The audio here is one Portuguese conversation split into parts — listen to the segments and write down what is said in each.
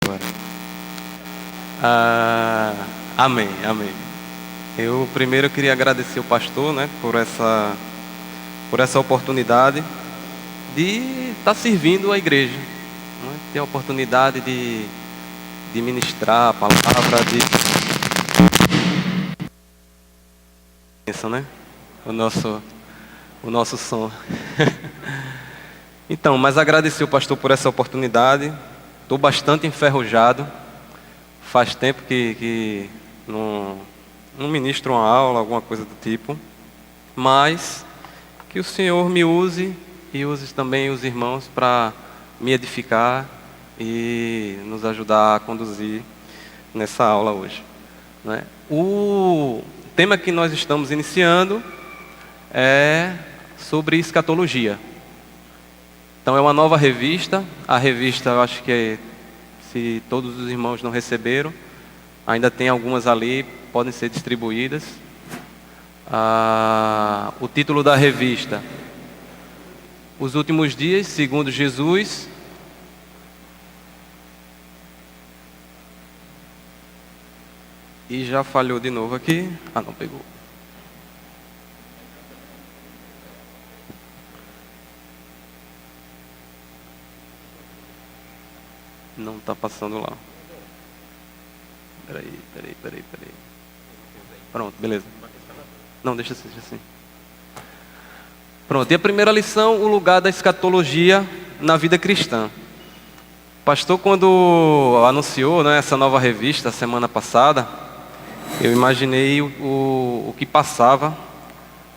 agora. Amém, amém. Eu primeiro queria agradecer o pastor, né, por essa oportunidade de estar servindo a igreja, né, ter a oportunidade de ministrar a palavra, né, o nosso som. Então, mas agradecer o pastor por essa oportunidade. Estou bastante enferrujado. Faz tempo que não ministro uma aula, alguma coisa do tipo. Mas que o Senhor me use e use também os irmãos para me edificar e nos ajudar a conduzir nessa aula hoje, né? O tema que nós estamos iniciando é sobre escatologia. Então é uma nova revista. A revista, eu acho que se todos os irmãos não receberam, ainda tem algumas ali, podem ser distribuídas. O título da revista: Os Últimos Dias, segundo Jesus. E já falhou de novo aqui. Não pegou. Não está passando lá. Peraí. Pronto, beleza. Não, deixa assim. Pronto, e a primeira lição, o lugar da escatologia na vida cristã. O pastor, quando anunciou, né, essa nova revista, semana passada, eu imaginei o que passava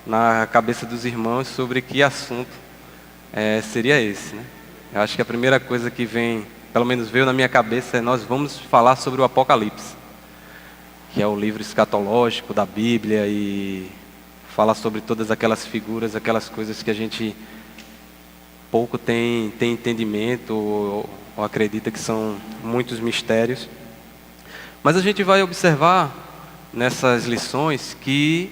na cabeça dos irmãos sobre que assunto seria esse, né? Eu acho que a primeira coisa que vem, pelo menos veio na minha cabeça, nós vamos falar sobre o Apocalipse, que é o livro escatológico da Bíblia e fala sobre todas aquelas figuras, aquelas coisas que a gente pouco tem entendimento ou acredita que são muitos mistérios. Mas a gente vai observar nessas lições que,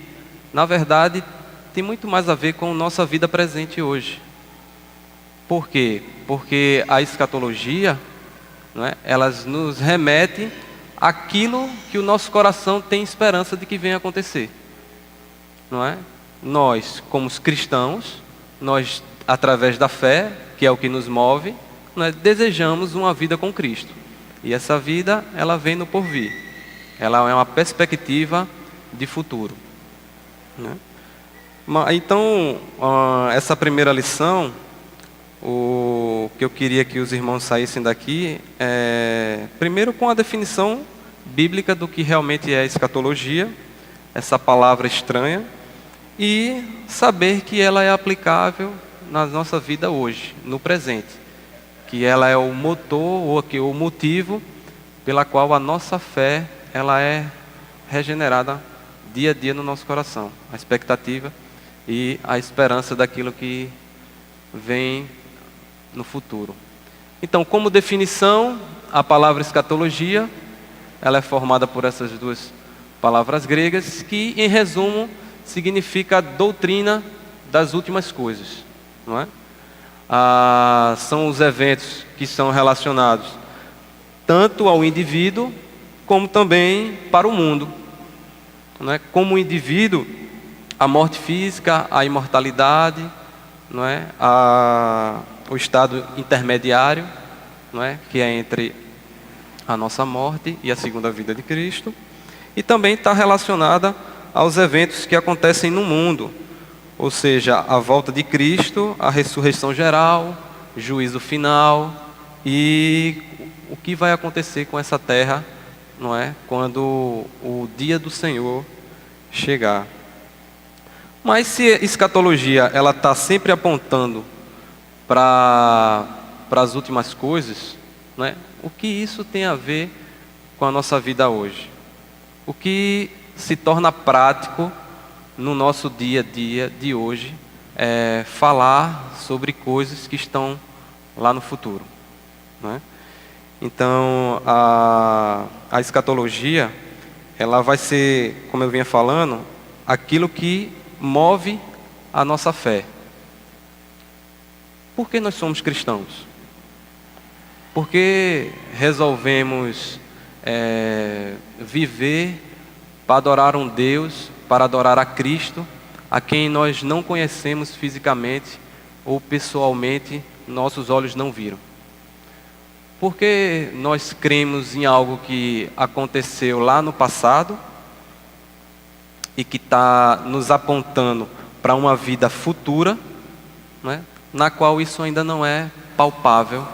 na verdade, tem muito mais a ver com nossa vida presente hoje. Por quê? Porque a escatologia, não é, elas nos remetem àquilo que o nosso coração tem esperança de que venha acontecer. Não é? Nós, como os cristãos, nós, através da fé, que é o que nos move, nós desejamos uma vida com Cristo. E essa vida, ela vem no porvir. Ela é uma perspectiva de futuro, né? Então, essa primeira lição, o que eu queria que os irmãos saíssem daqui primeiro com a definição bíblica do que realmente é escatologia, essa palavra estranha, e saber que ela é aplicável na nossa vida hoje, no presente, que ela é o motor ou o motivo pela qual a nossa fé ela é regenerada dia a dia no nosso coração, a expectativa e a esperança daquilo que vem no futuro. Então, como definição, a palavra escatologia, ela é formada por essas duas palavras gregas, que, em resumo, significa doutrina das últimas coisas, não é? São os eventos que são relacionados tanto ao indivíduo, como também para o mundo, não é? Como o indivíduo, a morte física, a imortalidade, não é? O estado intermediário, não é? Que é entre a nossa morte e a segunda vida de Cristo, e também está relacionada aos eventos que acontecem no mundo, ou seja, a volta de Cristo, a ressurreição geral, juízo final e o que vai acontecer com essa terra, não é? Quando o dia do Senhor chegar. Mas se a escatologia ela está sempre apontando para as últimas coisas, não é? O que isso tem a ver com a nossa vida hoje? O que se torna prático no nosso dia a dia de hoje é falar sobre coisas que estão lá no futuro, não é? Então, a escatologia, ela vai ser, como eu vinha falando, aquilo que move a nossa fé. Por que nós somos cristãos? Por que resolvemos viver para adorar um Deus, para adorar a Cristo, a quem nós não conhecemos fisicamente ou pessoalmente, nossos olhos não viram? Por que nós cremos em algo que aconteceu lá no passado e que está nos apontando para uma vida futura, né, na qual isso ainda não é palpável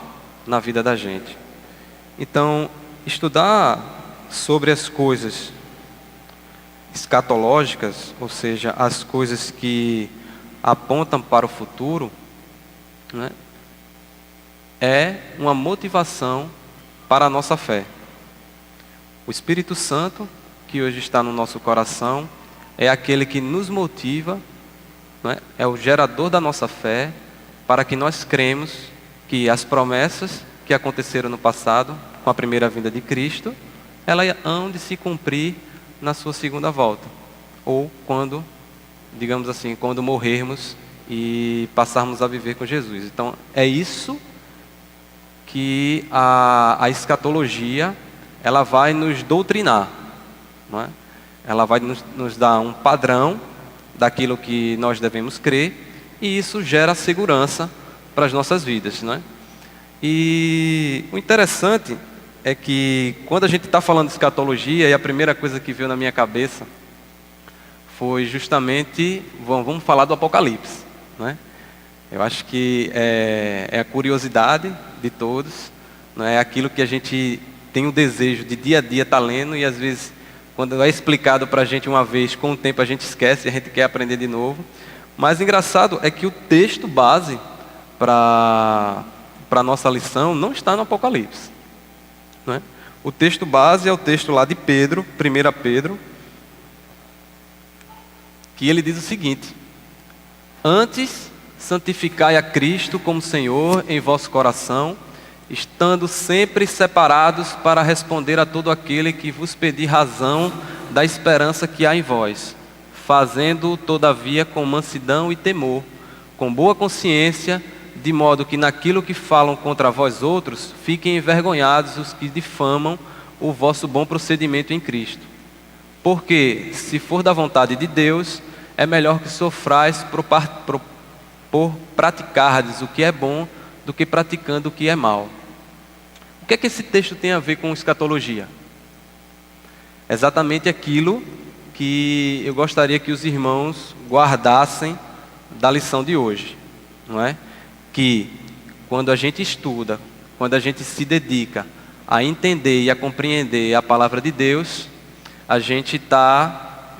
na vida da gente? Então, estudar sobre as coisas escatológicas, ou seja, as coisas que apontam para o futuro, né, é uma motivação para a nossa fé. O Espírito Santo, que hoje está no nosso coração, é aquele que nos motiva, né, é o gerador da nossa fé, para que nós cremos que as promessas que aconteceram no passado, com a primeira vinda de Cristo, elas hão de se cumprir na sua segunda volta, ou quando, digamos assim, quando morrermos e passarmos a viver com Jesus. Então, é isso que a escatologia, ela vai nos doutrinar, não é? Ela vai nos dar um padrão daquilo que nós devemos crer, e isso gera segurança para as nossas vidas, não é? E o interessante é que quando a gente está falando de escatologia, e a primeira coisa que veio na minha cabeça foi justamente, vamos falar do Apocalipse, né? Eu acho que é a curiosidade de todos, né? É aquilo que a gente tem o desejo de dia a dia estar lendo, e às vezes, quando é explicado para a gente uma vez, com o tempo a gente esquece e a gente quer aprender de novo. Mas engraçado é que o texto base para a nossa lição não está no Apocalipse, né? O texto base é o texto lá de Pedro, 1 Pedro, que ele diz o seguinte: antes santificai a Cristo como Senhor em vosso coração, estando sempre separados para responder a todo aquele que vos pedir razão da esperança que há em vós, fazendo todavia com mansidão e temor, com boa consciência, de modo que naquilo que falam contra vós outros, fiquem envergonhados os que difamam o vosso bom procedimento em Cristo. Porque, se for da vontade de Deus, é melhor que sofrais por praticardes o que é bom, do que praticando o que é mal. O que é que esse texto tem a ver com escatologia? Exatamente aquilo que eu gostaria que os irmãos guardassem da lição de hoje, não é? Que quando a gente estuda, quando a gente se dedica a entender e a compreender a palavra de Deus, a gente está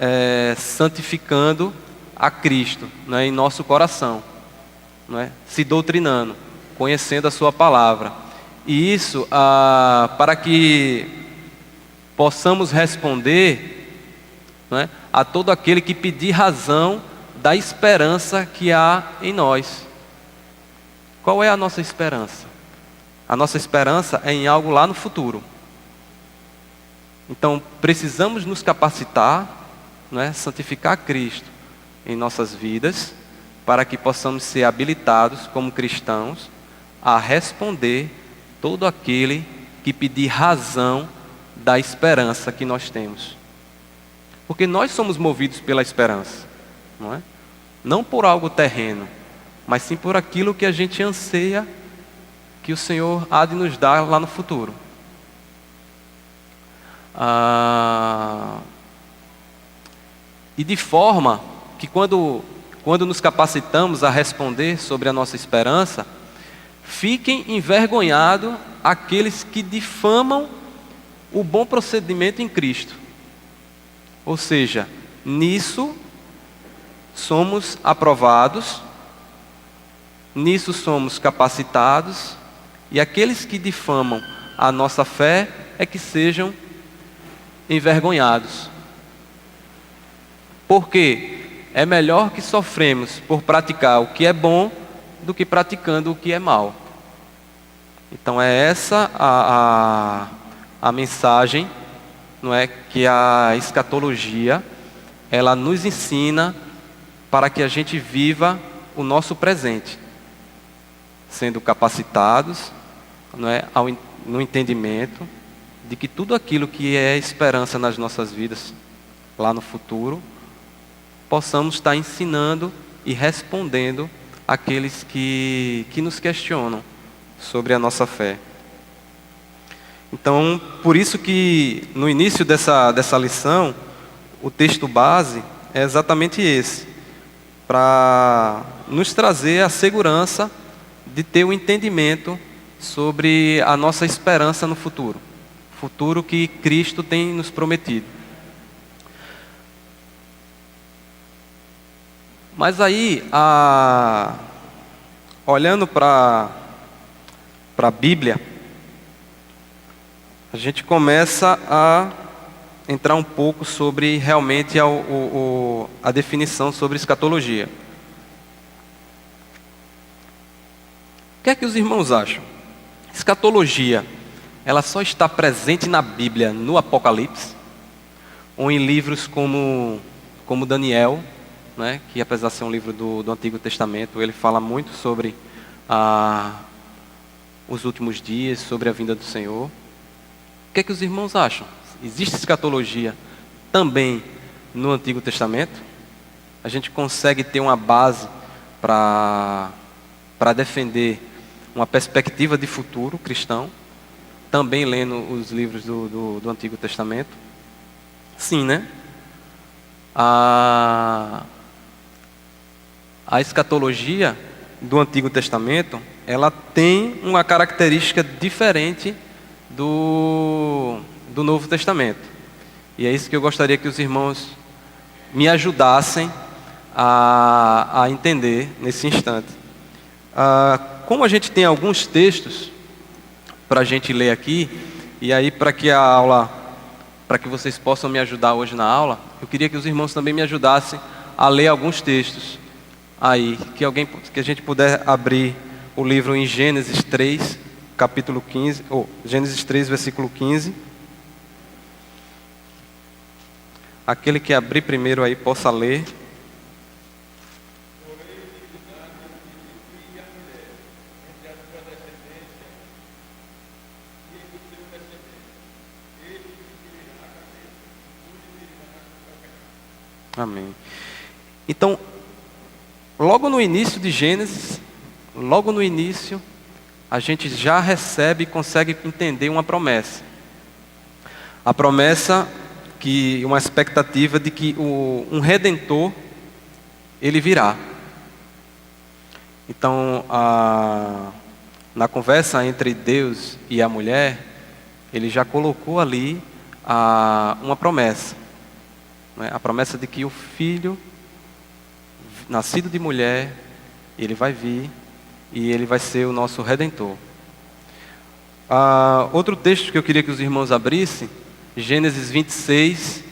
santificando a Cristo, não é, em nosso coração, não é? Se doutrinando, conhecendo a sua palavra. E isso para que possamos responder, não é, a todo aquele que pedir razão da esperança que há em nós. Qual é a nossa esperança? A nossa esperança é em algo lá no futuro. Então, precisamos nos capacitar, não é, santificar Cristo em nossas vidas, para que possamos ser habilitados como cristãos a responder todo aquele que pedir razão da esperança que nós temos. Porque nós somos movidos pela esperança, não é? Não por algo terreno, mas sim por aquilo que a gente anseia que o Senhor há de nos dar lá no futuro. E de forma que quando nos capacitamos a responder sobre a nossa esperança, fiquem envergonhados aqueles que difamam o bom procedimento em Cristo. Ou seja, nisso somos aprovados, nisso somos capacitados, e aqueles que difamam a nossa fé é que sejam envergonhados. Porque é melhor que sofremos por praticar o que é bom do que praticando o que é mal. Então é essa a mensagem, não é, que a escatologia ela nos ensina para que a gente viva o nosso presente, sendo capacitados, não é, no entendimento de que tudo aquilo que é esperança nas nossas vidas, lá no futuro, possamos estar ensinando e respondendo àqueles que nos questionam sobre a nossa fé. Então, por isso que no início dessa lição, o texto base é exatamente esse, para nos trazer a segurança de ter o entendimento sobre a nossa esperança no futuro que Cristo tem nos prometido. Mas aí, olhando para a Bíblia, a gente começa a entrar um pouco sobre realmente a definição sobre escatologia. O que é que os irmãos acham? Escatologia, ela só está presente na Bíblia, no Apocalipse, ou em livros como Daniel, né, que apesar de ser um livro do Antigo Testamento, ele fala muito sobre os últimos dias, sobre a vinda do Senhor. O que é que os irmãos acham? Existe escatologia também no Antigo Testamento? A gente consegue ter uma base para defender uma perspectiva de futuro cristão, também lendo os livros do Antigo Testamento? Sim, né? A escatologia do Antigo Testamento, ela tem uma característica diferente do Novo Testamento. E é isso que eu gostaria que os irmãos me ajudassem a entender nesse instante. Como a gente tem alguns textos para a gente ler aqui, e aí para que vocês possam me ajudar hoje na aula, eu queria que os irmãos também me ajudassem a ler alguns textos aí, que a gente puder abrir o livro em Gênesis 3, capítulo 15, ou Gênesis 3, versículo 15. Aquele que abrir primeiro aí possa ler. Amém. Então, logo no início de Gênesis, logo no início, a gente já recebe e consegue entender uma promessa. A promessa, uma expectativa de que um Redentor, ele virá. Então, na conversa entre Deus e a mulher, ele já colocou ali uma promessa. A promessa de que o filho, nascido de mulher, ele vai vir e ele vai ser o nosso Redentor. Outro texto que eu queria que os irmãos abrissem, Gênesis 26,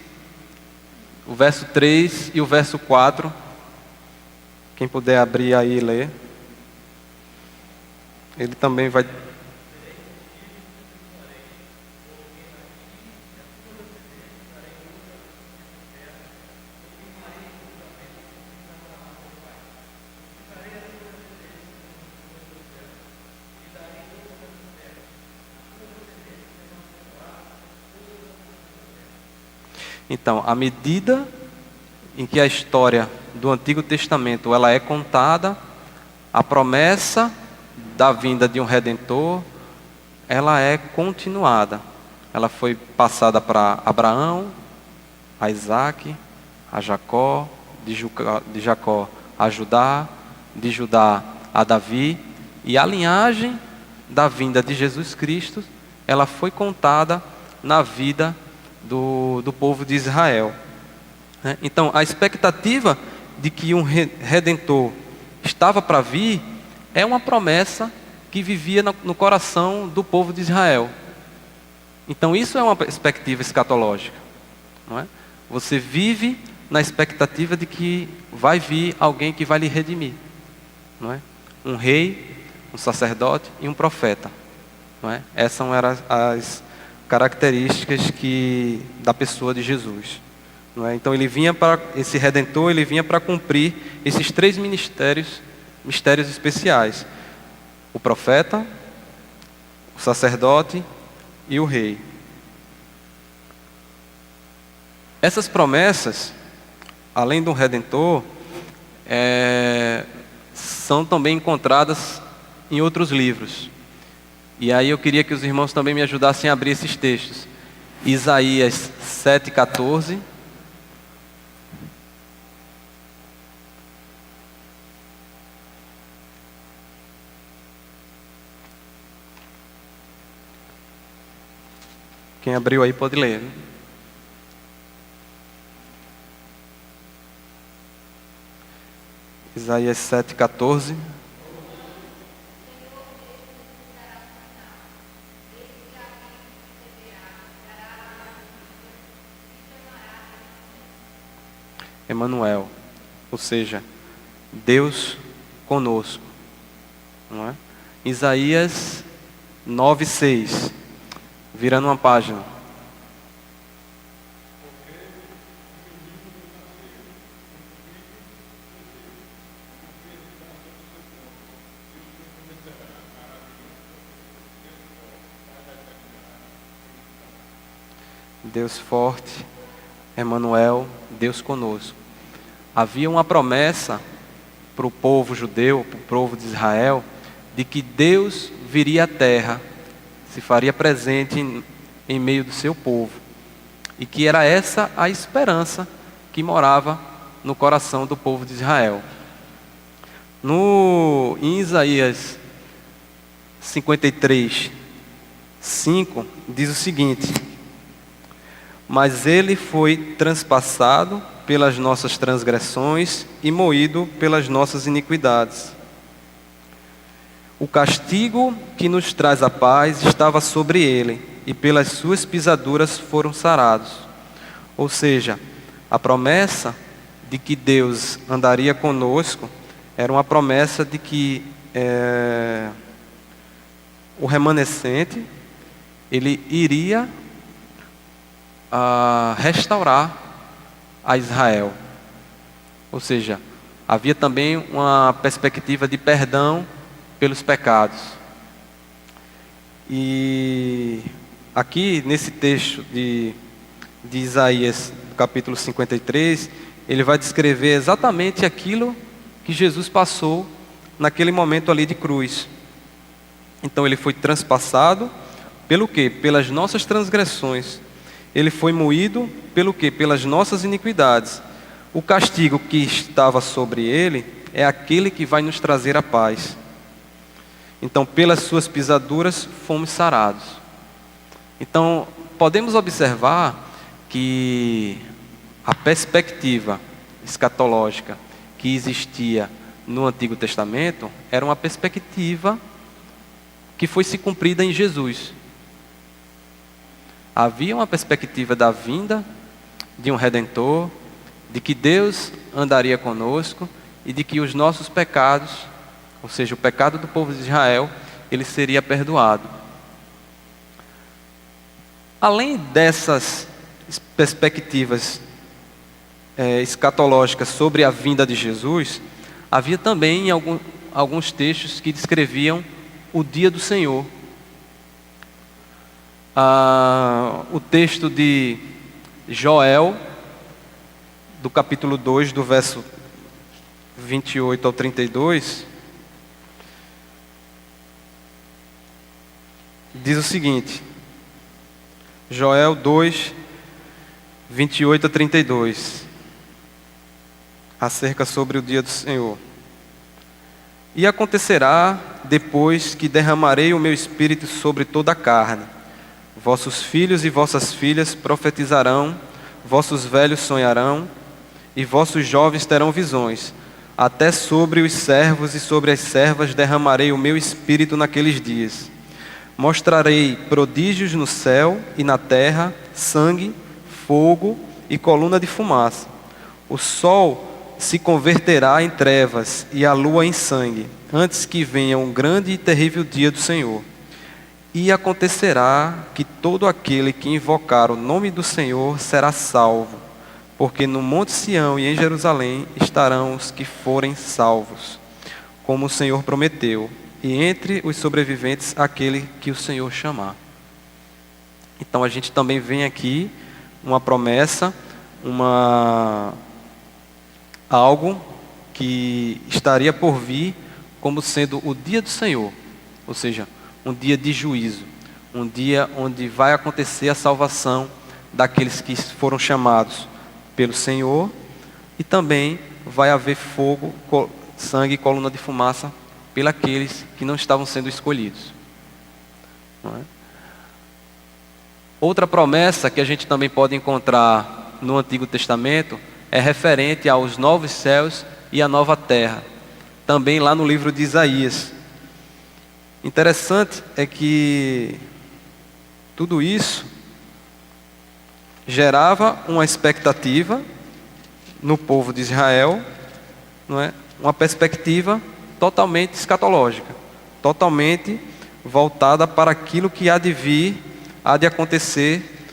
o verso 3 e o verso 4. Quem puder abrir aí e ler. Ele também vai... Então, à medida em que a história do Antigo Testamento ela é contada, a promessa da vinda de um Redentor, ela é continuada. Ela foi passada para Abraão, a Isaac, a Jacó, de Jacó a Judá, de Judá a Davi, e a linhagem da vinda de Jesus Cristo, ela foi contada na vida do povo de Israel. Então, a expectativa de que um Redentor estava para vir é uma promessa que vivia no coração do povo de Israel. Então, isso é uma perspectiva escatológica, não é? Você vive na expectativa de que vai vir alguém que vai lhe redimir, não é? Um rei, um sacerdote e um profeta, não é? Essas eram as características da pessoa de Jesus, não é? Então esse Redentor, ele vinha para cumprir esses 3 mistérios especiais: o profeta, o sacerdote e o rei. Essas promessas, além do Redentor, são também encontradas em outros livros. E aí eu queria que os irmãos também me ajudassem a abrir esses textos. Isaías 7,14. Quem abriu aí pode ler, né? Isaías 7,14. Emanuel, ou seja, Deus conosco, não é? Isaías 9,6, virando uma página. Deus forte, Emanuel, Deus conosco. Havia uma promessa para o povo judeu, para o povo de Israel, de que Deus viria à terra, se faria presente em meio do seu povo. E que era essa a esperança que morava no coração do povo de Israel. Em Isaías 53, 5, diz o seguinte: mas ele foi transpassado pelas nossas transgressões e moído pelas nossas iniquidades. O castigo que nos traz a paz estava sobre ele, e pelas suas pisaduras foram sarados. Ou seja, a promessa de que Deus andaria conosco era uma promessa de que o remanescente ele iria restaurar a Israel. Ou seja, havia também uma perspectiva de perdão pelos pecados. E aqui nesse texto de Isaías, capítulo 53, ele vai descrever exatamente aquilo que Jesus passou naquele momento ali de cruz. Então ele foi transpassado pelo quê? Pelas nossas transgressões. Ele foi moído pelo quê? Pelas nossas iniquidades. O castigo que estava sobre ele é aquele que vai nos trazer a paz. Então, pelas suas pisaduras, fomos sarados. Então, podemos observar que a perspectiva escatológica que existia no Antigo Testamento era uma perspectiva que foi se cumprida em Jesus. Havia uma perspectiva da vinda de um Redentor, de que Deus andaria conosco e de que os nossos pecados, ou seja, o pecado do povo de Israel, ele seria perdoado. Além dessas perspectivas escatológicas sobre a vinda de Jesus, havia também alguns textos que descreviam o dia do Senhor. O texto de Joel, do capítulo 2, do verso 28 ao 32, diz o seguinte: Joel 2, 28 a 32, acerca sobre o dia do Senhor. E acontecerá, depois que derramarei o meu espírito sobre toda a carne, vossos filhos e vossas filhas profetizarão, vossos velhos sonharão, e vossos jovens terão visões. Até sobre os servos e sobre as servas derramarei o meu espírito naqueles dias. Mostrarei prodígios no céu e na terra, sangue, fogo e coluna de fumaça. O sol se converterá em trevas e a lua em sangue, antes que venha um grande e terrível dia do Senhor. E acontecerá que todo aquele que invocar o nome do Senhor será salvo, porque no Monte Sião e em Jerusalém estarão os que forem salvos, como o Senhor prometeu, e entre os sobreviventes aquele que o Senhor chamar. Então a gente também vem aqui uma promessa, algo que estaria por vir como sendo o dia do Senhor, ou seja, um dia de juízo, um dia onde vai acontecer a salvação daqueles que foram chamados pelo Senhor, e também vai haver fogo, sangue e coluna de fumaça pelos que não estavam sendo escolhidos. Não é? Outra promessa que a gente também pode encontrar no Antigo Testamento é referente aos novos céus e a nova terra, também lá no livro de Isaías. Interessante é que tudo isso gerava uma expectativa no povo de Israel, não é? Uma perspectiva totalmente escatológica, totalmente voltada para aquilo que há de vir, há de acontecer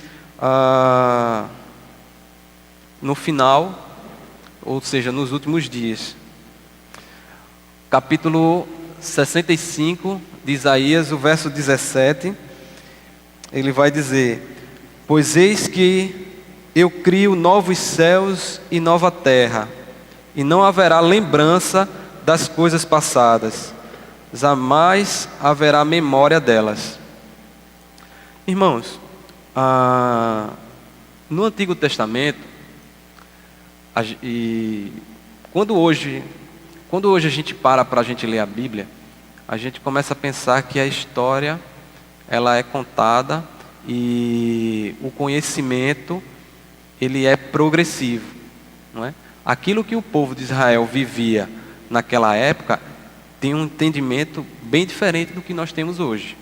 no final, ou seja, nos últimos dias. Capítulo 65 de Isaías, o verso 17, ele vai dizer: pois eis que eu crio novos céus e nova terra, e não haverá lembrança das coisas passadas, jamais haverá memória delas. Irmãos, no Antigo Testamento, quando hoje a gente para a gente ler a Bíblia, a gente começa a pensar que a história ela é contada e o conhecimento ele é progressivo, não é? Aquilo que o povo de Israel vivia naquela época tem um entendimento bem diferente do que nós temos hoje,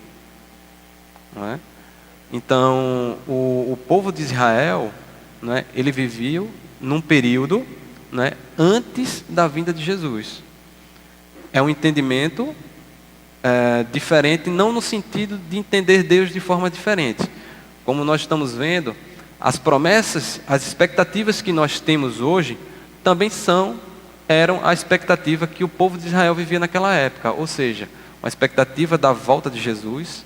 não é? Então, o povo de Israel, não é, ele vivia num período, não é, antes da vinda de Jesus. É um entendimento diferente, não no sentido de entender Deus de forma diferente. Como nós estamos vendo, as promessas, as expectativas que nós temos hoje, também eram a expectativa que o povo de Israel vivia naquela época. Ou seja, uma expectativa da volta de Jesus,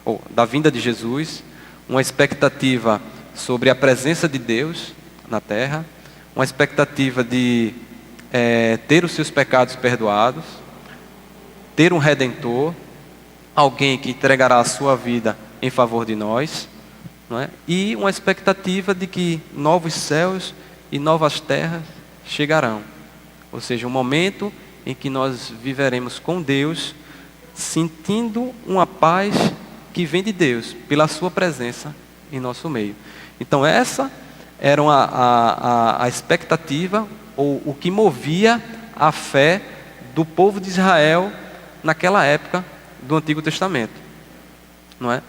ou da vinda de Jesus, uma expectativa sobre a presença de Deus na terra, uma expectativa de ter os seus pecados perdoados, ter um Redentor, alguém que entregará a sua vida em favor de nós, não é? E uma expectativa de que novos céus e novas terras chegarão. Ou seja, um momento em que nós viveremos com Deus, sentindo uma paz que vem de Deus, pela sua presença em nosso meio. Então essa era a expectativa, ou o que movia a fé do povo de Israel naquela época do Antigo Testamento, não é?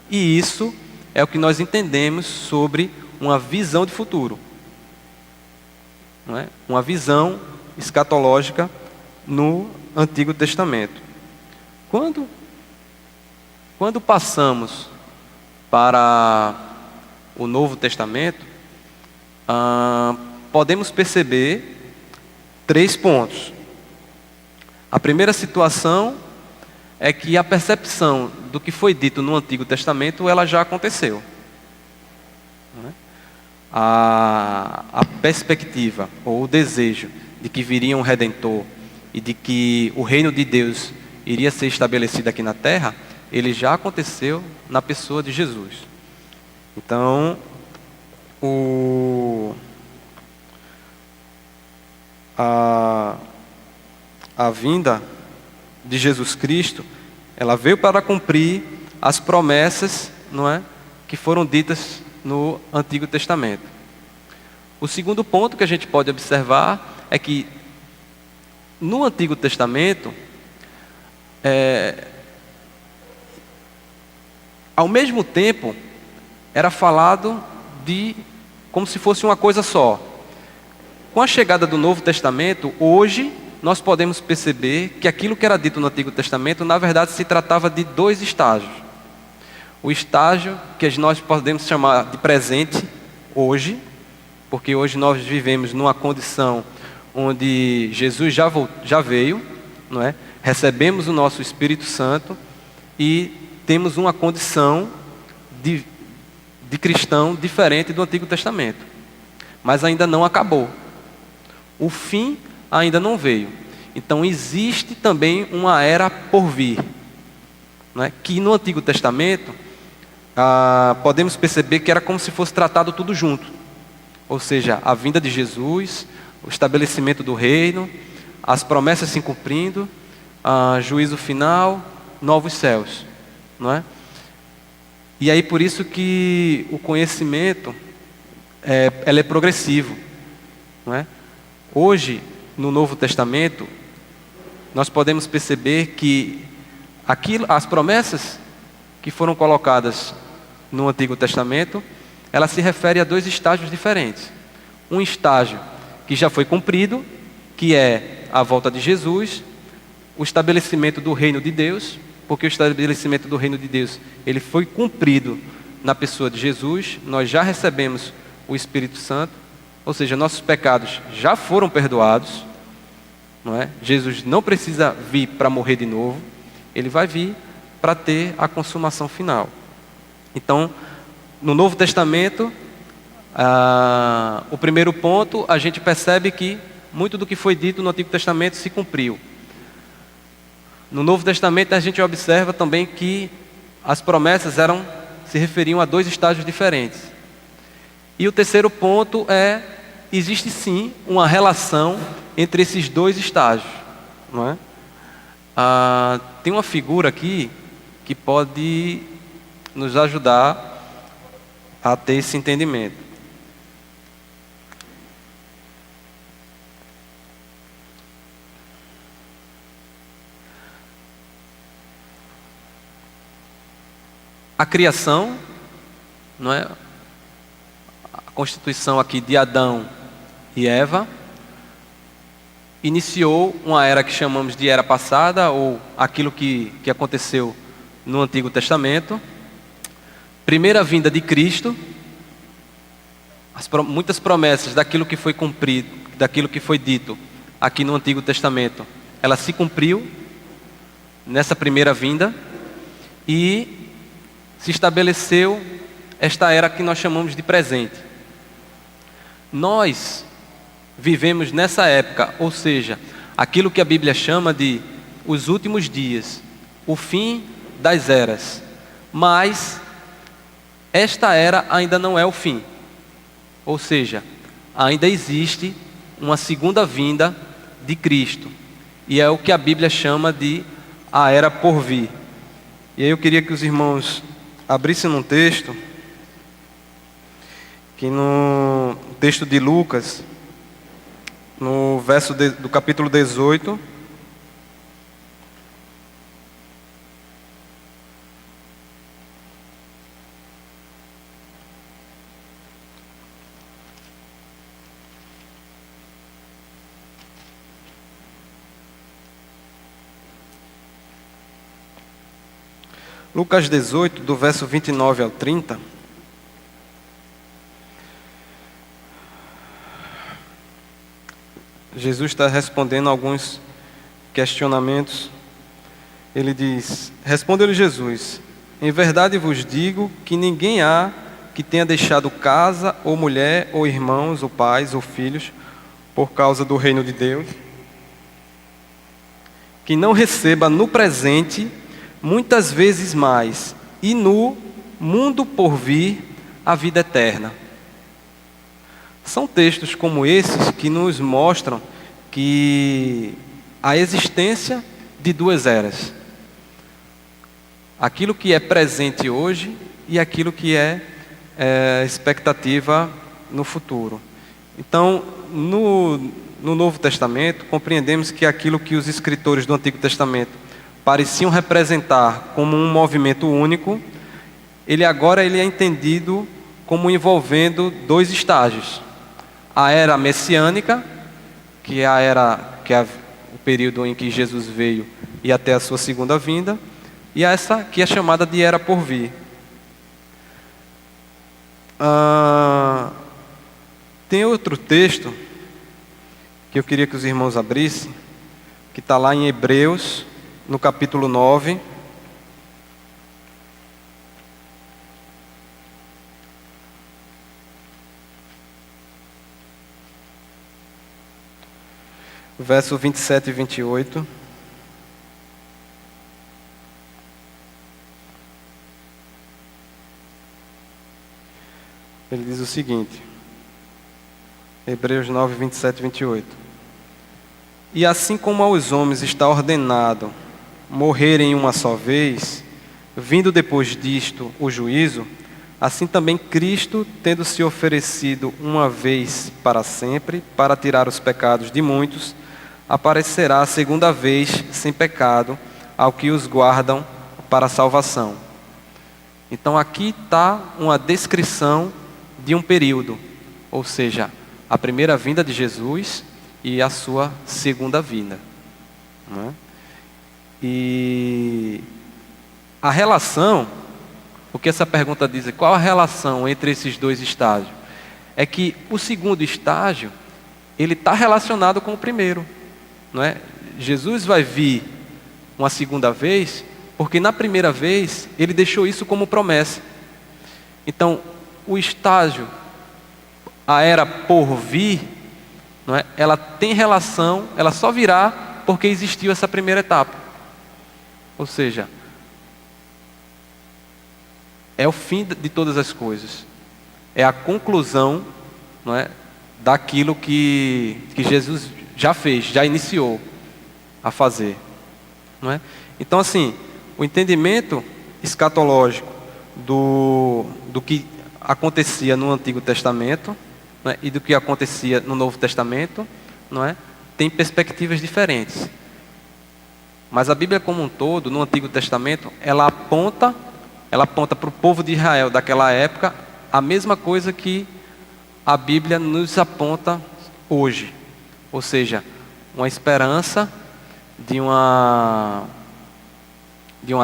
E isso é o que nós entendemos sobre uma visão de futuro, não é? Uma visão escatológica no Antigo Testamento. Quando passamos para o Novo Testamento, podemos perceber 3 pontos. A primeira situação é que a percepção do que foi dito no Antigo Testamento, ela já aconteceu. Não é? A perspectiva ou o desejo de que viria um Redentor e de que o reino de Deus iria ser estabelecido aqui na terra, ele já aconteceu na pessoa de Jesus. Então, a vinda de Jesus Cristo, ela veio para cumprir as promessas, não é, que foram ditas no Antigo Testamento. O segundo ponto que a gente pode observar é que no Antigo Testamento, ao mesmo tempo, era falado como se fosse uma coisa só. Com a chegada do Novo Testamento, hoje, nós podemos perceber que aquilo que era dito no Antigo Testamento, na verdade, se tratava de 2 estágios. O estágio que nós podemos chamar de presente hoje, porque hoje nós vivemos numa condição onde Jesus já veio, não é? recebemos o nosso Espírito Santo e temos uma condição de cristão diferente do Antigo Testamento. Mas ainda não acabou. O fim ainda não veio. Então existe também uma era por vir, né? Que no Antigo Testamento podemos perceber que era como se fosse tratado tudo junto. Ou seja, a vinda de Jesus, o estabelecimento do reino, as promessas se cumprindo, juízo final, novos céus, não é? E aí por isso que o conhecimento ele é progressivo, não é? Hoje, no Novo Testamento, nós podemos perceber que as promessas que foram colocadas no Antigo Testamento, ela se refere a 2 estágios diferentes. Um estágio que já foi cumprido, que é a volta de Jesus, o estabelecimento do reino de Deus, porque o estabelecimento do reino de Deus, ele foi cumprido na pessoa de Jesus. Nós já recebemos o Espírito Santo, ou seja, nossos pecados já foram perdoados, não é? Jesus não precisa vir para morrer de novo, ele vai vir para ter a consumação final. Então, no Novo Testamento, o primeiro ponto, a gente percebe que muito do que foi dito no Antigo Testamento se cumpriu. No Novo Testamento, a gente observa também que as promessas se referiam a 2 estágios diferentes. E o terceiro ponto existe sim uma relação entre esses 2 estágios, não é? Tem uma figura aqui que pode nos ajudar a ter esse entendimento. A criação, não é? A constituição aqui de Adão e Eva iniciou uma era que chamamos de era passada, ou aquilo que aconteceu no Antigo Testamento. Primeira vinda de Cristo, muitas promessas daquilo que foi cumprido, daquilo que foi dito aqui no Antigo Testamento, ela se cumpriu nessa primeira vinda e se estabeleceu esta era que nós chamamos de presente. Nós vivemos nessa época, ou seja, aquilo que a Bíblia chama de os últimos dias, o fim das eras. Mas esta era ainda não é o fim. Ou seja, ainda existe uma segunda vinda de Cristo. E é o que a Bíblia chama de a era por vir. E aí eu queria que os irmãos abrissem num texto, que no texto de Lucas, no verso do capítulo 18, Lucas 18, do verso 29 ao 30. Jesus está respondendo a alguns questionamentos. Ele diz: respondeu-lhe Jesus: em verdade vos digo que ninguém há que tenha deixado casa, ou mulher, ou irmãos, ou pais, ou filhos, por causa do reino de Deus, que não receba no presente muitas vezes mais, e no mundo por vir, a vida eterna. São textos como esses que nos mostram que a existência de 2 eras. Aquilo que é presente hoje e aquilo que é expectativa no futuro. Então, no Novo Testamento, compreendemos que aquilo que os escritores do Antigo Testamento pareciam representar como um movimento único, ele é entendido como envolvendo 2 estágios. A era messiânica, que é o período em que Jesus veio e até a sua segunda vinda, e essa que é chamada de era por vir. Tem outro texto que eu queria que os irmãos abrissem, que está lá em Hebreus, no capítulo 9. Verso 27 e 28. Ele diz o seguinte, Hebreus 9, 27 e 28. E assim como aos homens está ordenado morrerem uma só vez, vindo depois disto o juízo, assim também Cristo, tendo se oferecido uma vez para sempre, para tirar os pecados de muitos, aparecerá a segunda vez sem pecado ao que os guardam para a salvação. Então aqui está uma descrição de um período, ou seja, a primeira vinda de Jesus e a sua segunda vinda, né? E a relação, o que essa pergunta diz, qual a relação entre esses dois estágios? É que o segundo estágio, ele está relacionado com o primeiro, não é? Jesus vai vir uma segunda vez, porque na primeira vez ele deixou isso como promessa. Então, o estágio, a era por vir, não é? Ela tem relação, ela só virá porque existiu essa primeira etapa. Ou seja, é o fim de todas as coisas. É a conclusão, não é, daquilo que Jesus já fez, já iniciou a fazer, não é? Então, assim, o entendimento escatológico do que acontecia no Antigo Testamento, não é, e do que acontecia no Novo Testamento, não é, tem perspectivas diferentes. Mas a Bíblia como um todo, no Antigo Testamento, ela aponta para o povo de Israel daquela época a mesma coisa que a Bíblia nos aponta hoje. Ou seja, uma esperança de uma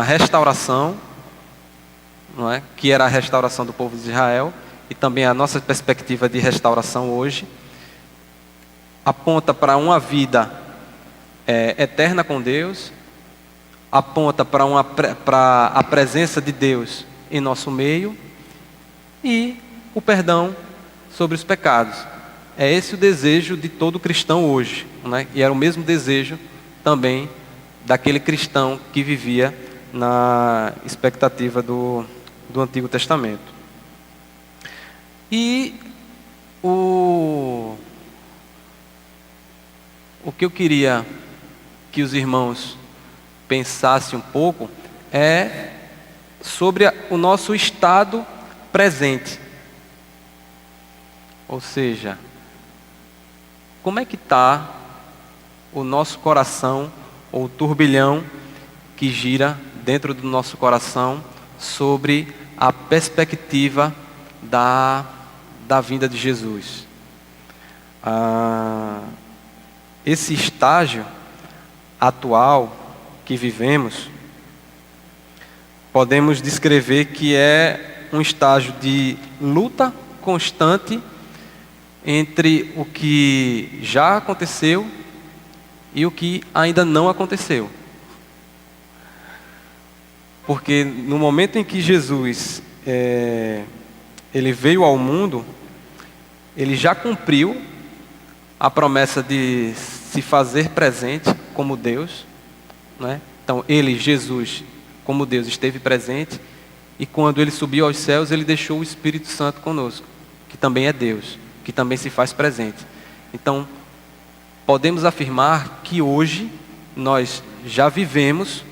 restauração, não é? Que era a restauração do povo de Israel, e também a nossa perspectiva de restauração hoje, aponta para uma vida eterna com Deus, aponta para a presença de Deus em nosso meio e o perdão sobre os pecados. É esse o desejo de todo cristão hoje, né? E era o mesmo desejo também daquele cristão que vivia na expectativa do Antigo Testamento. E o que eu queria que os irmãos pensassem um pouco é sobre o nosso estado presente. Ou seja, como é que está o nosso coração, ou o turbilhão que gira dentro do nosso coração sobre a perspectiva da vinda de Jesus. Esse estágio atual que vivemos, podemos descrever que é um estágio de luta constante entre o que já aconteceu e o que ainda não aconteceu. Porque no momento em que Jesus ele veio ao mundo, ele já cumpriu a promessa de se fazer presente como Deus, né? Então ele, Jesus, como Deus, esteve presente, e quando ele subiu aos céus, ele deixou o Espírito Santo conosco, que também é Deus, que também se faz presente. Então, podemos afirmar que hoje nós já vivemos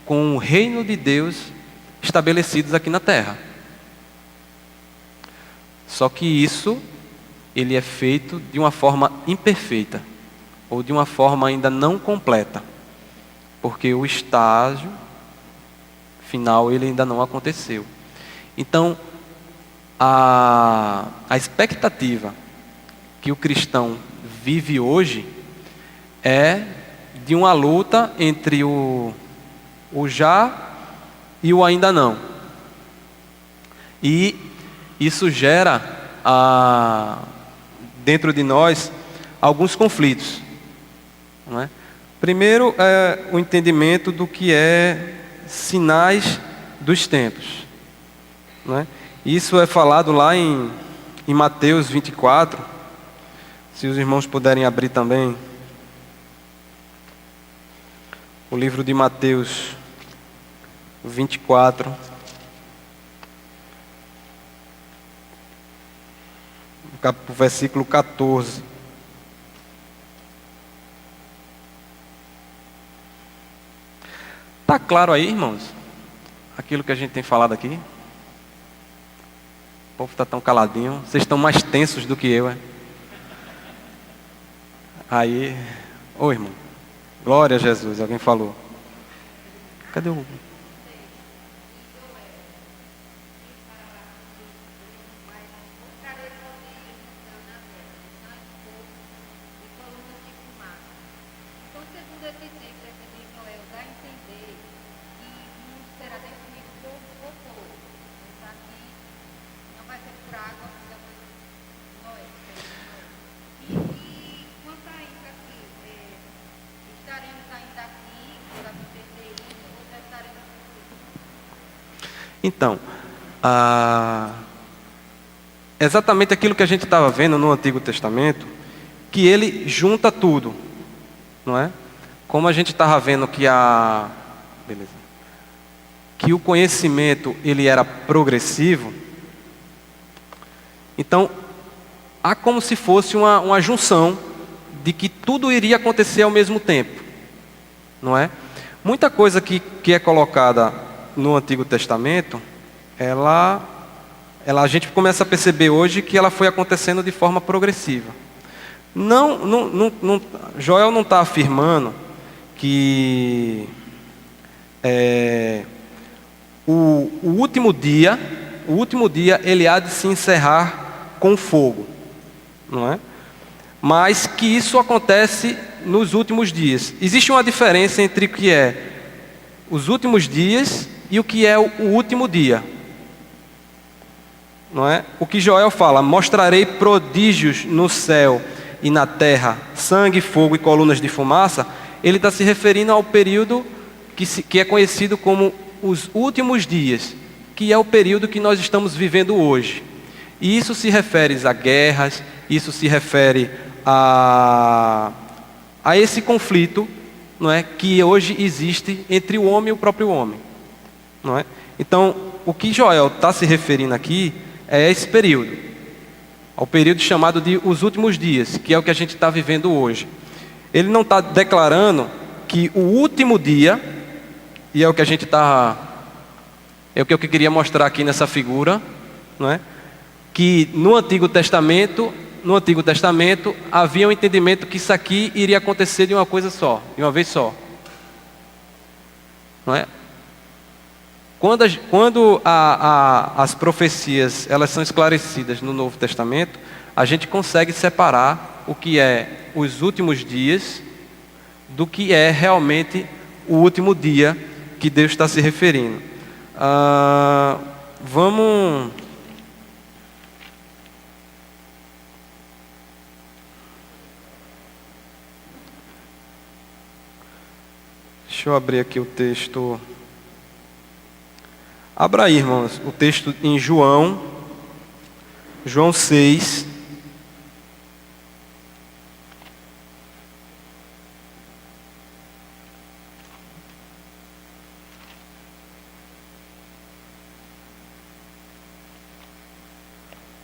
com o reino de Deus estabelecidos aqui na terra. Só que isso, ele é feito de uma forma imperfeita, ou de uma forma ainda não completa, porque o estágio final ele ainda não aconteceu. Então, a expectativa que o cristão vive hoje é de uma luta entre o já e o ainda não. E isso gera dentro de nós alguns conflitos, não é? Primeiro é o entendimento do que é sinais dos tempos, né? Isso é falado lá em Mateus 24. Se os irmãos puderem abrir também o livro de Mateus 24, o versículo 14. Está claro aí, irmãos? Aquilo que a gente tem falado aqui? O povo está tão caladinho. Vocês estão mais tensos do que eu, é? Aí, ô irmão, glória a Jesus, alguém falou. Cadê o... Então, exatamente aquilo que a gente estava vendo no Antigo Testamento, que ele junta tudo, não é? Como a gente estava vendo que que o conhecimento ele era progressivo, então há como se fosse uma junção de que tudo iria acontecer ao mesmo tempo, não é? Muita coisa que é colocada no Antigo Testamento, a gente começa a perceber hoje que ela foi acontecendo de forma progressiva. Joel não está afirmando que o último dia ele há de se encerrar com fogo, não é? Mas que isso acontece nos últimos dias. Existe uma diferença entre o que é os últimos dias e o que é o último dia, não é? O que Joel fala: mostrarei prodígios no céu e na terra, sangue, fogo e colunas de fumaça. Ele está se referindo ao período que é conhecido como os últimos dias, que é o período que nós estamos vivendo hoje. E isso se refere a guerras, isso se refere a esse conflito, não é, que hoje existe entre o homem e o próprio homem, não é? Então, o que Joel está se referindo aqui é esse período, ao período chamado de os últimos dias, que é o que a gente está vivendo hoje. Ele não está declarando que o último dia, e é o que a gente está, é o que eu queria mostrar aqui nessa figura, não é? Que no Antigo Testamento havia um entendimento que isso aqui iria acontecer de uma coisa só, de uma vez só, não é? Quando as profecias elas são esclarecidas no Novo Testamento, a gente consegue separar o que é os últimos dias do que é realmente o último dia que Deus está se referindo. Deixa eu abrir aqui o texto. Abra aí, irmãos, o texto em João 6.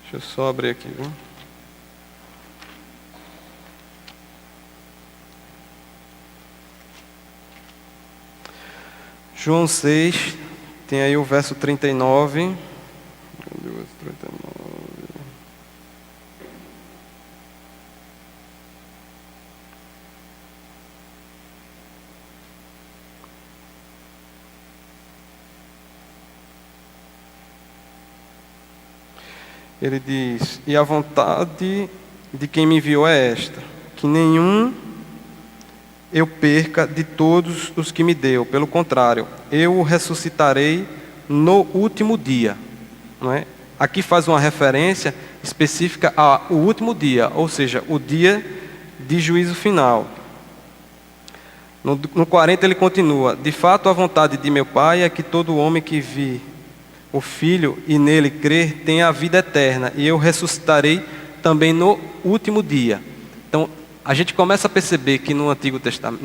Deixa eu só abrir aqui, viu? João 6, tem aí o verso 39. Ele diz: e a vontade de quem me enviou é esta, que nenhum eu perca de todos os que me deu. Pelo contrário, eu o ressuscitarei no último dia. Não é? Aqui faz uma referência específica ao último dia, ou seja, o dia de juízo final. No 40 ele continua: de fato, a vontade de meu Pai é que todo homem que vi o Filho e nele crer tenha a vida eterna, e eu ressuscitarei também no último dia. Então, a gente começa a perceber que no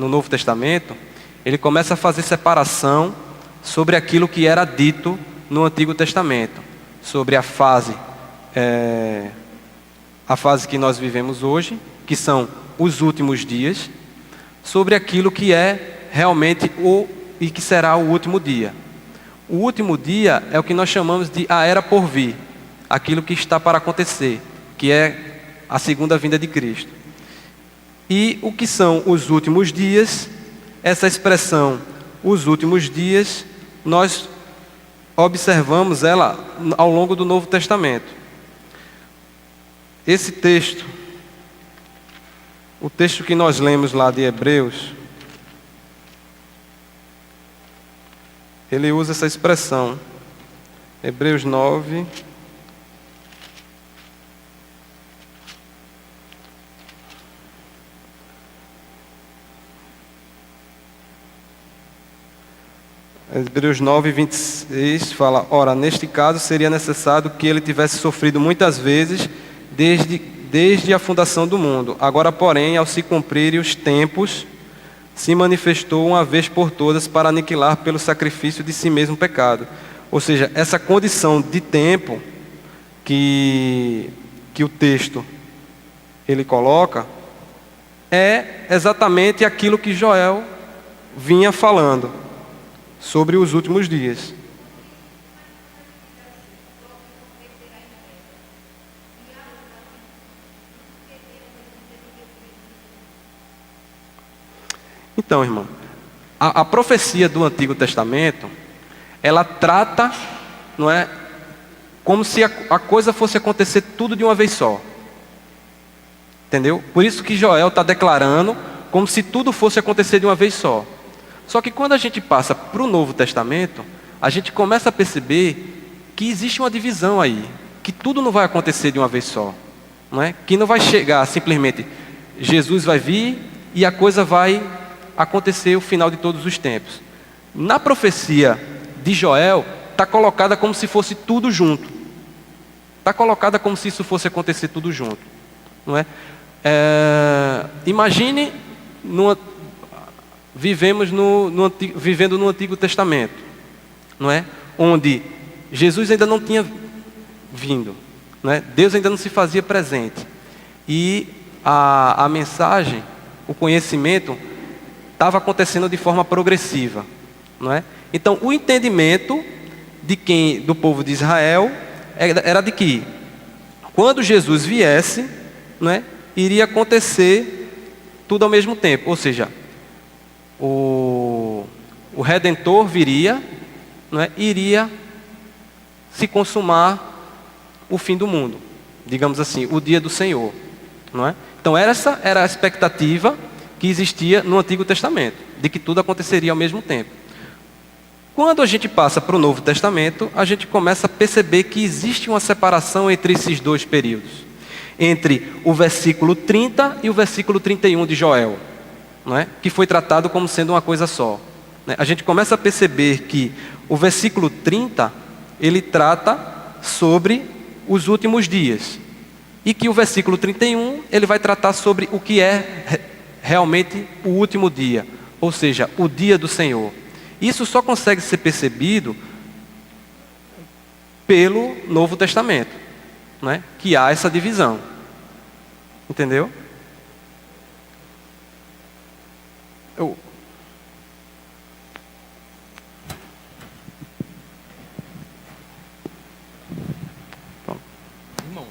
Novo Testamento, ele começa a fazer separação sobre aquilo que era dito no Antigo Testamento, sobre a fase que nós vivemos hoje, que são os últimos dias, sobre aquilo que é realmente e que será o último dia. O último dia é o que nós chamamos de a era por vir, aquilo que está para acontecer, que é a segunda vinda de Cristo. E o que são os últimos dias? Essa expressão, os últimos dias, nós observamos ela ao longo do Novo Testamento. Esse texto, o texto que nós lemos lá de Hebreus, ele usa essa expressão. Hebreus 9. Hebreus 9, 26 fala: ora, neste caso seria necessário que ele tivesse sofrido muitas vezes desde a fundação do mundo. Agora, porém, ao se cumprirem os tempos, se manifestou uma vez por todas para aniquilar pelo sacrifício de si mesmo o pecado. Ou seja, essa condição de tempo que o texto ele coloca é exatamente aquilo que Joel vinha falando sobre os últimos dias. Então, irmão, a profecia do Antigo Testamento, ela trata, não é, como se a coisa fosse acontecer tudo de uma vez só. Entendeu? Por isso que Joel está declarando como se tudo fosse acontecer de uma vez só. Só que quando a gente passa para o Novo Testamento, a gente começa a perceber que existe uma divisão aí, que tudo não vai acontecer de uma vez só, não é? Que não vai chegar simplesmente, Jesus vai vir e a coisa vai acontecer o final de todos os tempos. Na profecia de Joel, está colocada como se fosse tudo junto. Está colocada como se isso fosse acontecer tudo junto, não é? Imagine vivendo no Antigo Testamento, não é? Onde Jesus ainda não tinha vindo, não é? Deus ainda não se fazia presente, e a mensagem, o conhecimento estava acontecendo de forma progressiva, não é? Então, o entendimento do povo de Israel era de que quando Jesus viesse, não é, iria acontecer tudo ao mesmo tempo, ou seja, o Redentor viria, não é, iria se consumar o fim do mundo, digamos assim, o dia do Senhor, não é? Então essa era a expectativa que existia no Antigo Testamento, de que tudo aconteceria ao mesmo tempo. Quando a gente passa para o Novo Testamento, a gente começa a perceber que existe uma separação entre esses dois períodos, entre o versículo 30 e o versículo 31 de Joel, não é? Que foi tratado como sendo uma coisa só, né? A gente começa a perceber que o versículo 30, ele trata sobre os últimos dias, e que o versículo 31, ele vai tratar sobre o que é realmente o último dia, ou seja, o dia do Senhor. Isso só consegue ser percebido pelo Novo Testamento, não é? Que há essa divisão. Entendeu? Irmãos.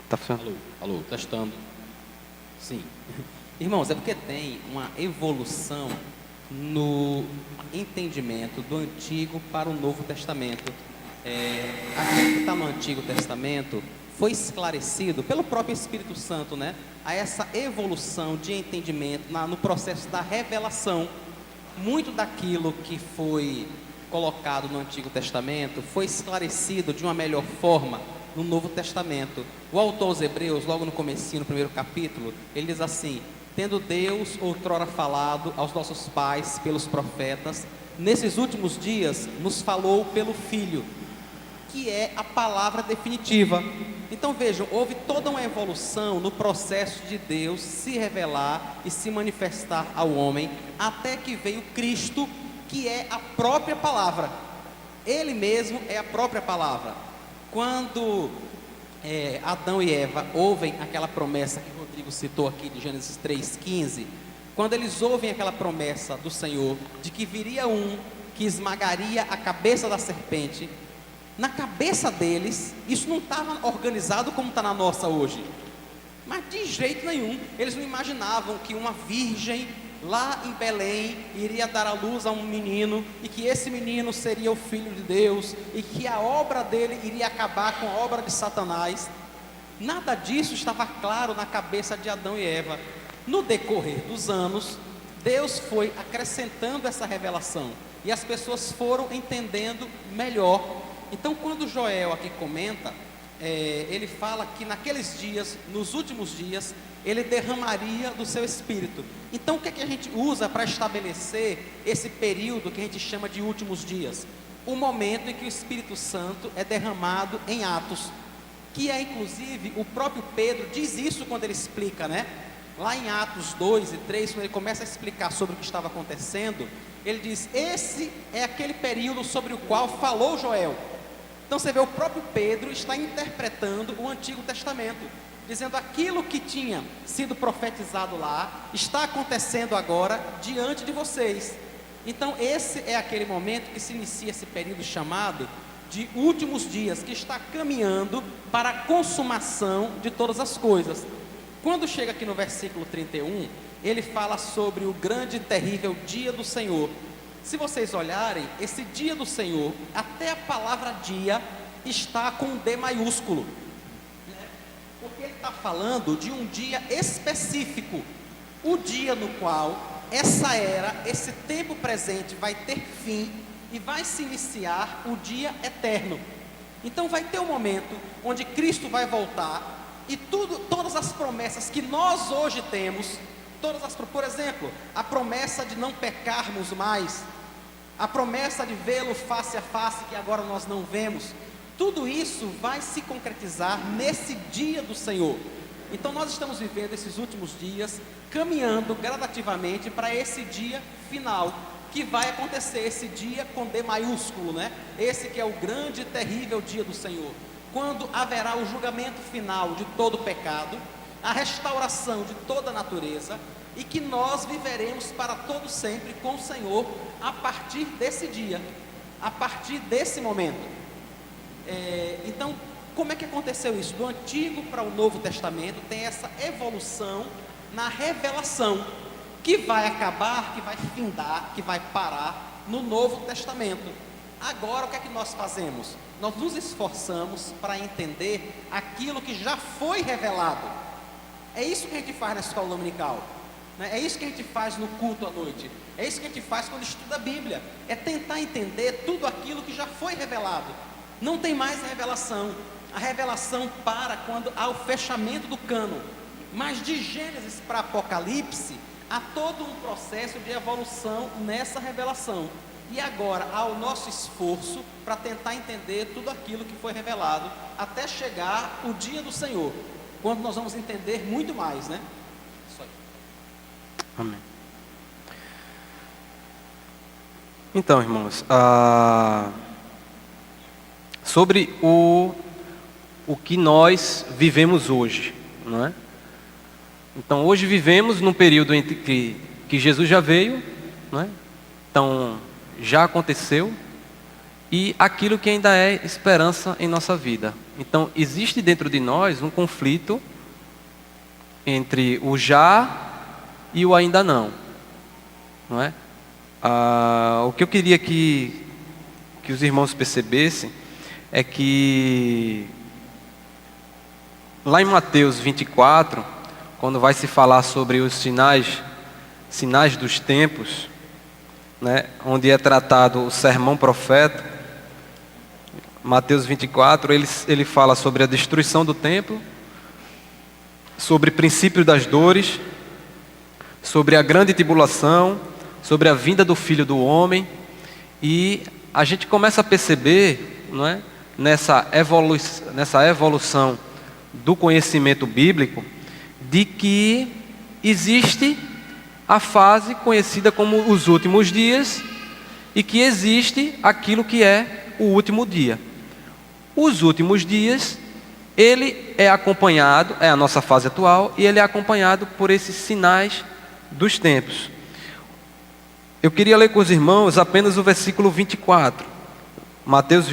Tá funcionando? Alô, testando. Sim. Irmãos, é porque tem uma evolução no entendimento do Antigo para o Novo Testamento. Aquilo que está no Antigo Testamento foi esclarecido pelo próprio Espírito Santo, né? A essa evolução de entendimento no processo da revelação. Muito daquilo que foi colocado no Antigo Testamento foi esclarecido de uma melhor forma no Novo Testamento. O autor aos Hebreus, logo no comecinho, no primeiro capítulo, ele diz assim: tendo Deus outrora falado aos nossos pais pelos profetas, nesses últimos dias nos falou pelo Filho, que é a palavra definitiva. Então vejam, houve toda uma evolução no processo de Deus se revelar e se manifestar ao homem, até que veio Cristo, que é a própria palavra. Ele mesmo é a própria palavra. Quando Adão e Eva ouvem aquela promessa que o Rodrigo citou aqui de Gênesis 3,15, quando eles ouvem aquela promessa do Senhor, de que viria um que esmagaria a cabeça da serpente, na cabeça deles, isso não estava organizado como está na nossa hoje, mas de jeito nenhum. Eles não imaginavam que uma virgem lá em Belém iria dar à luz a um menino, e que esse menino seria o Filho de Deus, e que a obra dele iria acabar com a obra de Satanás. Nada disso estava claro na cabeça de Adão e Eva. No decorrer dos anos, Deus foi acrescentando essa revelação, e as pessoas foram entendendo melhor. Então, quando Joel aqui comenta, ele fala que naqueles dias, nos últimos dias, ele derramaria do seu espírito. Então, o que é que a gente usa para estabelecer esse período que a gente chama de últimos dias? O momento em que o Espírito Santo é derramado em Atos, que é inclusive, o próprio Pedro diz isso quando ele explica, né? Lá em Atos 2 e 3, quando ele começa a explicar sobre o que estava acontecendo, ele diz: esse é aquele período sobre o qual falou Joel. Então você vê, o próprio Pedro está interpretando o Antigo Testamento, dizendo aquilo que tinha sido profetizado lá, está acontecendo agora diante de vocês. Então esse é aquele momento que se inicia esse período chamado de últimos dias, que está caminhando para a consumação de todas as coisas. Quando chega aqui no versículo 31, ele fala sobre o grande e terrível dia do Senhor. Se vocês olharem, esse dia do Senhor, até a palavra dia está com um D maiúsculo, porque ele está falando de um dia específico, o dia no qual essa era, esse tempo presente vai ter fim e vai se iniciar o dia eterno. Então vai ter um momento onde Cristo vai voltar, e todas as promessas que nós hoje temos, por exemplo, a promessa de não pecarmos mais, a promessa de vê-lo face a face, que agora nós não vemos, tudo isso vai se concretizar nesse dia do Senhor. Então nós estamos vivendo esses últimos dias, caminhando gradativamente para esse dia final, que vai acontecer, esse dia com D maiúsculo, né? Esse que é o grande e terrível dia do Senhor, quando haverá o julgamento final de todo o pecado, a restauração de toda a natureza, e que nós viveremos para todo sempre com o Senhor a partir desse dia, a partir desse momento. Então, como é que aconteceu isso? Do Antigo para o Novo Testamento tem essa evolução na revelação, que vai acabar, que vai findar, que vai parar no Novo Testamento. Agora, o que é que nós fazemos? Nós nos esforçamos para entender aquilo que já foi revelado. É isso que a gente faz na escola dominical, né? É isso que a gente faz no culto à noite, é isso que a gente faz quando estuda a Bíblia, é tentar entender tudo aquilo que já foi revelado. Não tem mais revelação. A revelação para quando há o fechamento do cânon, mas de Gênesis para Apocalipse há todo um processo de evolução nessa revelação. E agora há o nosso esforço para tentar entender tudo aquilo que foi revelado, até chegar o dia do Senhor, quando nós vamos entender muito mais, né? Isso aí. Amém. Então, irmãos, sobre o que nós vivemos hoje, não é? Então, hoje vivemos num período entre que Jesus já veio, não é? Então, já aconteceu, e aquilo que ainda é esperança em nossa vida. Então, existe dentro de nós um conflito entre o já e o ainda não, não é? O que eu queria que os irmãos percebessem é que lá em Mateus 24, quando vai se falar sobre os sinais dos tempos, né, onde é tratado o sermão profético, Mateus 24, ele fala sobre a destruição do templo, sobre o princípio das dores, sobre a grande tribulação, sobre a vinda do Filho do Homem, e a gente começa a perceber, não é, nessa evolução do conhecimento bíblico, de que existe a fase conhecida como os últimos dias e que existe aquilo que é o último dia. Os últimos dias, ele é acompanhado, é a nossa fase atual, e ele é acompanhado por esses sinais dos tempos. Eu queria ler com os irmãos apenas o versículo 24. Mateus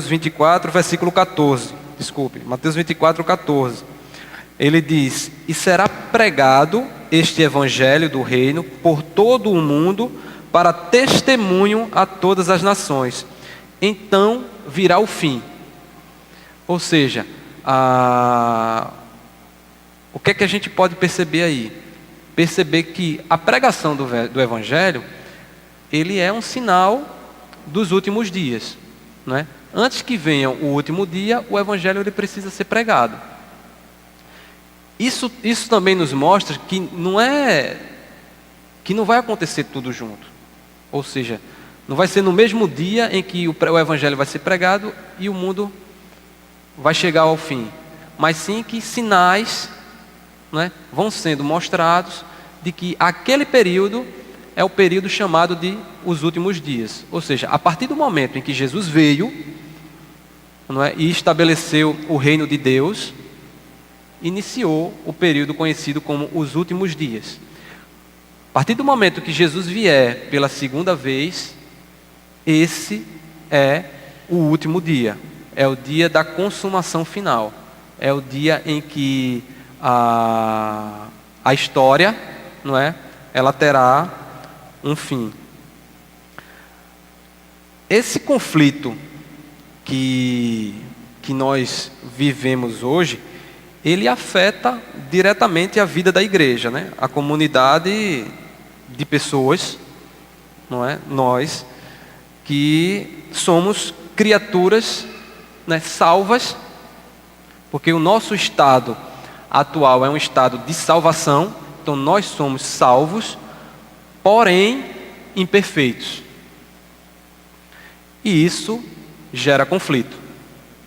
24, versículo 14. Desculpe, Mateus 24, 14. Ele diz: e será pregado este evangelho do reino por todo o mundo para testemunho a todas as nações. Então virá o fim. Ou seja, o que é que a gente pode perceber aí? Perceber que a pregação do evangelho, ele é um sinal dos últimos dias, não é? Antes que venha o último dia, o evangelho ele precisa ser pregado. Isso também nos mostra que não vai acontecer tudo junto. Ou seja, não vai ser no mesmo dia em que o evangelho vai ser pregado e o mundo vai chegar ao fim, mas sim que sinais, não é, vão sendo mostrados de que aquele período é o período chamado de os últimos dias. Ou seja, a partir do momento em que Jesus veio, não é, e estabeleceu o reino de Deus, iniciou o período conhecido como os últimos dias. A partir do momento que Jesus vier pela segunda vez, esse é o último dia. É o dia da consumação final. É o dia em que a história, não é, ela terá um fim. Esse conflito que nós vivemos hoje, ele afeta diretamente a vida da igreja, né? A comunidade de pessoas, não é? Nós que somos criaturas, né, salvas, porque o nosso estado atual é um estado de salvação, então nós somos salvos, porém imperfeitos. E isso gera conflito,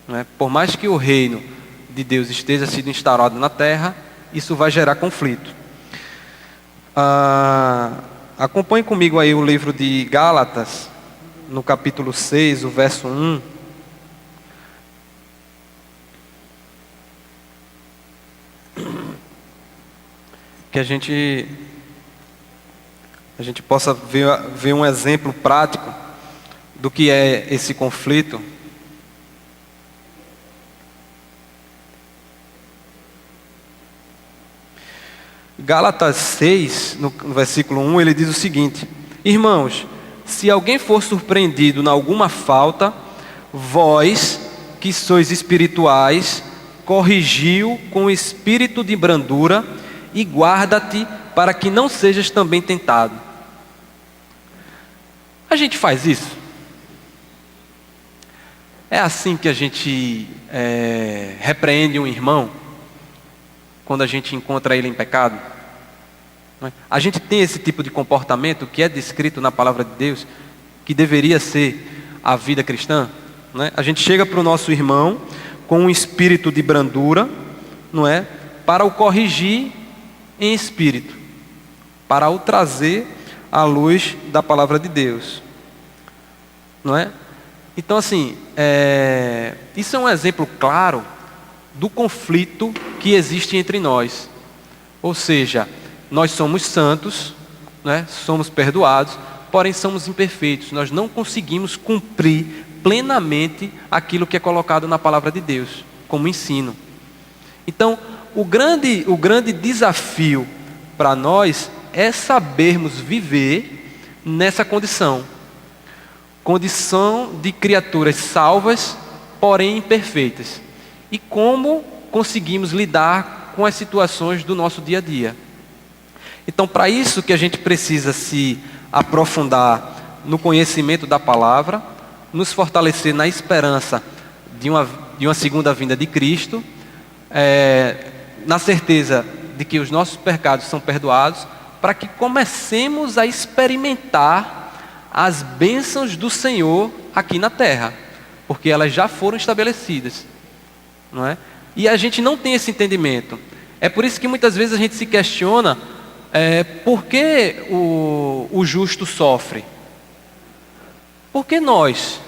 né? Por mais que o reino de Deus esteja sendo instaurado na terra, isso vai gerar conflito. Acompanhe comigo aí o livro de Gálatas, no capítulo 6, o verso 1. Que a gente possa ver um exemplo prático do que é esse conflito. Gálatas 6, no versículo 1, ele diz o seguinte: irmãos, se alguém for surpreendido em alguma falta, vós, que sois espirituais, corrigiu com espírito de brandura e guarda-te para que não sejas também tentado. A gente faz isso? É assim que a gente repreende um irmão quando a gente encontra ele em pecado? A gente tem esse tipo de comportamento que é descrito na palavra de Deus, que deveria ser a vida cristã, não é? A gente chega para o nosso irmão com um espírito de brandura, não é? Para o corrigir em espírito, para o trazer à luz da palavra de Deus, não é? Então assim, isso é um exemplo claro do conflito que existe entre nós. Ou seja, nós somos santos, né? Somos perdoados, porém somos imperfeitos. Nós não conseguimos cumprir plenamente aquilo que é colocado na palavra de Deus, como ensino. Então, o grande desafio para nós é sabermos viver nessa condição de criaturas salvas, porém imperfeitas. E como conseguimos lidar com as situações do nosso dia a dia. Então, para isso que a gente precisa se aprofundar no conhecimento da palavra, nos fortalecer na esperança de uma segunda vinda de Cristo, na certeza de que os nossos pecados são perdoados, para que comecemos a experimentar as bênçãos do Senhor aqui na terra, porque elas já foram estabelecidas, não é? E a gente não tem esse entendimento. É por isso que muitas vezes a gente se questiona por que o justo sofre? Por que nós,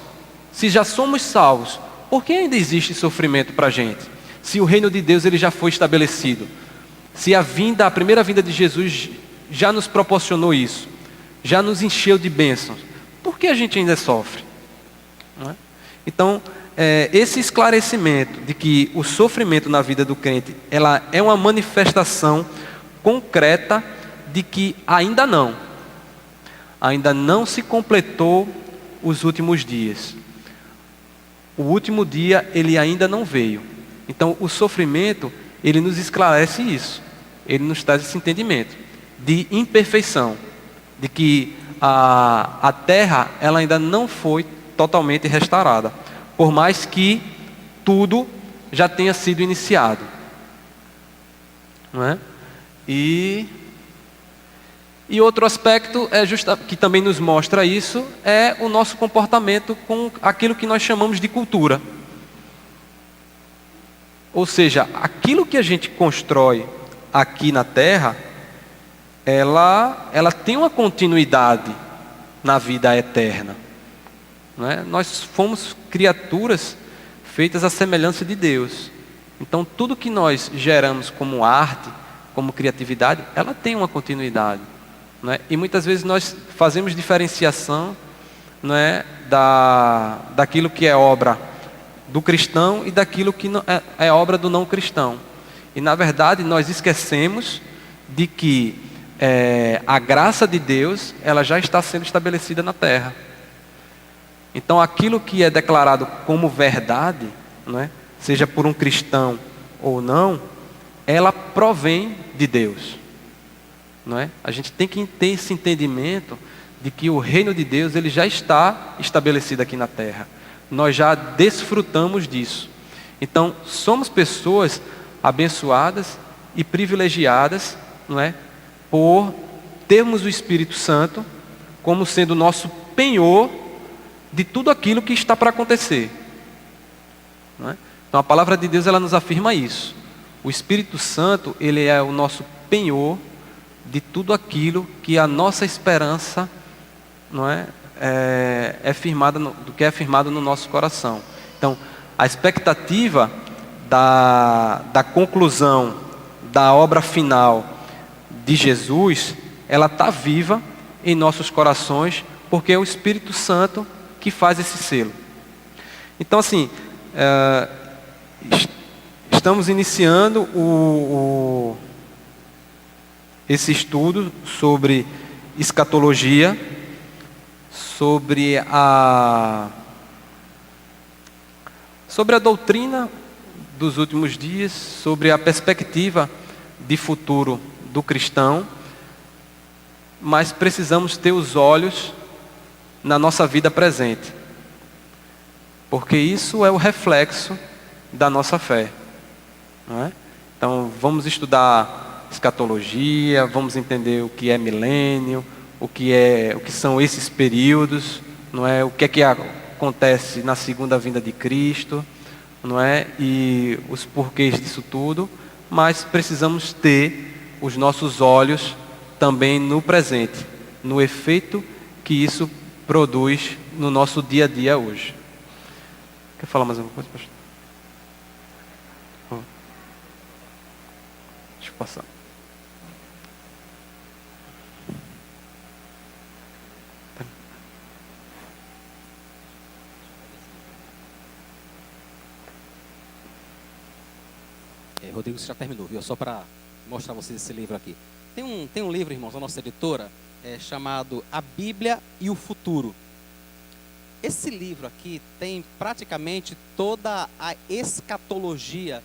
se já somos salvos, por que ainda existe sofrimento para a gente? Se o reino de Deus ele já foi estabelecido, se a primeira vinda de Jesus já nos proporcionou isso, já nos encheu de bênçãos, por que a gente ainda sofre? Não é? Então, esse esclarecimento de que o sofrimento na vida do crente, ela é uma manifestação concreta de que ainda não se completou os últimos dias. O último dia, ele ainda não veio. Então, o sofrimento, ele nos esclarece isso. Ele nos traz esse entendimento de imperfeição, de que a terra, ela ainda não foi totalmente restaurada, por mais que tudo já tenha sido iniciado, não é? E outro aspecto que também nos mostra isso é o nosso comportamento com aquilo que nós chamamos de cultura. Ou seja, aquilo que a gente constrói aqui na terra, ela tem uma continuidade na vida eterna. Não é? Nós fomos criaturas feitas à semelhança de Deus. Então, tudo que nós geramos como arte, como criatividade, ela tem uma continuidade. Não é? E muitas vezes nós fazemos diferenciação, não é, daquilo que é obra do cristão e daquilo que é obra do não cristão. E, na verdade, nós esquecemos de que a graça de Deus, ela já está sendo estabelecida na terra. Então, aquilo que é declarado como verdade, não é, seja por um cristão ou não, ela provém de Deus. Não é? A gente tem que ter esse entendimento de que o reino de Deus ele já está estabelecido aqui na terra. Nós já desfrutamos disso. Então, somos pessoas abençoadas e privilegiadas, não é, por termos o Espírito Santo como sendo o nosso penhor de tudo aquilo que está para acontecer. Não é? Então, a palavra de Deus ela nos afirma isso. O Espírito Santo ele é o nosso penhor de tudo aquilo que a nossa esperança, não é, firmada do que é firmado no nosso coração. Então, a expectativa da conclusão da obra final de Jesus, ela está viva em nossos corações, porque é o Espírito Santo que faz esse selo. Então, assim, estamos iniciando esse estudo sobre escatologia, sobre a doutrina dos últimos dias, sobre a perspectiva de futuro do cristão, mas precisamos ter os olhos na nossa vida presente, porque isso é o reflexo da nossa fé, não é? Então, vamos estudar escatologia, vamos entender o que é milênio, o que são esses períodos, não é? O que é que acontece na segunda vinda de Cristo, não é? E os porquês disso tudo, mas precisamos ter os nossos olhos também no presente, no efeito que isso produz no nosso dia a dia hoje. Quer falar mais alguma coisa, pastor? Deixa eu passar. Rodrigo, você já terminou, viu? Só para mostrar a vocês esse livro aqui. Tem um livro, irmãos, da nossa editora, chamado A Bíblia e o Futuro. Esse livro aqui tem praticamente toda a escatologia